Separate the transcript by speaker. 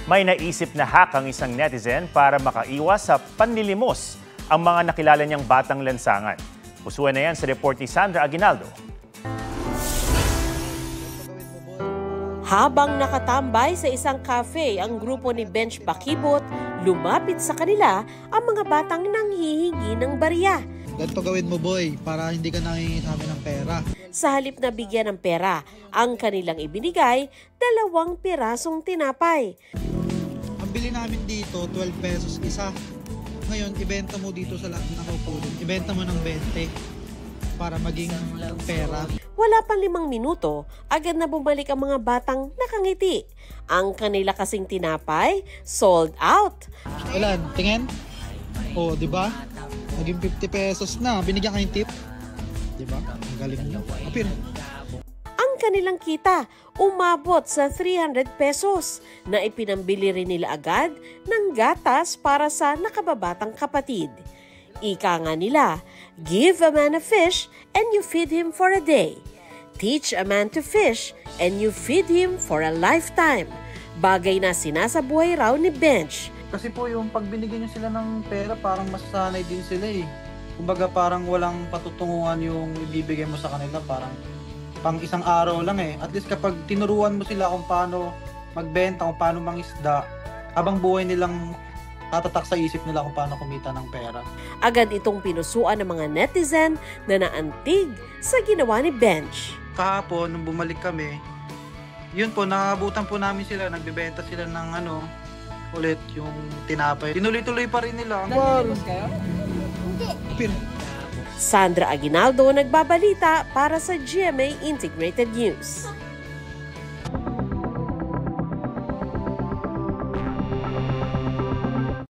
Speaker 1: May naisip na hack ang isang netizen para makaiwas sa panlilimos ang mga nakilala niyang batang lansangan. Pusuan na yan sa report ni Sandra Aguinaldo.
Speaker 2: Habang nakatambay sa isang cafe ang grupo ni Benj Pakibot, lumapit sa kanila ang mga batang nanghihingi ng barya.
Speaker 3: Ganito gawin mo, boy, para hindi ka nangingi sa amin ng pera.
Speaker 2: Sa halip na bigyan ng pera, ang kanilang ibinigay, 2 pirasong tinapay.
Speaker 3: Ang bili namin dito, 12 pesos isa. Ngayon, ibenta mo dito sa lahat ng nakaupo. Ibenta mo ng 20 para maging pera.
Speaker 2: Wala pang 5 minuto, agad na bumalik ang mga batang nakangiti. Ang kanila kasing tinapay, sold out.
Speaker 3: Ilan? Tingin? O, di ba? Naging 50 pesos na. Binigyan kayong tip. Di ba? Ang galing nyo. Apir.
Speaker 2: Ang kanilang kita, umabot sa 300 pesos na ipinambili rin nila agad ng gatas para sa nakababatang kapatid. Ika nga nila, give a man a fish and you feed him for a day. Teach a man to fish and you feed him for a lifetime. Bagay na sinasabuhay raw ni Benj.
Speaker 4: Kasi po yung pag binigyan nyo sila ng pera, parang masasanay din sila eh. Kumbaga parang walang patutunguhan yung ibibigay mo sa kanila, parang pang isang araw lang eh. At least kapag tinuruan mo sila kung paano magbenta, kung paano mangisda, habang buhay nilang tatatak sa isip nila kung paano kumita ng pera.
Speaker 2: Agad itong pinusuan ng mga netizen na naantig sa ginawa ni Benj.
Speaker 4: Kahapon, nung bumalik kami, yun po, nakabutan po namin sila, nagbebenta sila ng ulit yung tinapay. Tinuloy-tuloy pa rin nila.
Speaker 3: Naglimos kayo? Apir.
Speaker 2: Sandra Aguinaldo nagbabalita para sa GMA Integrated News.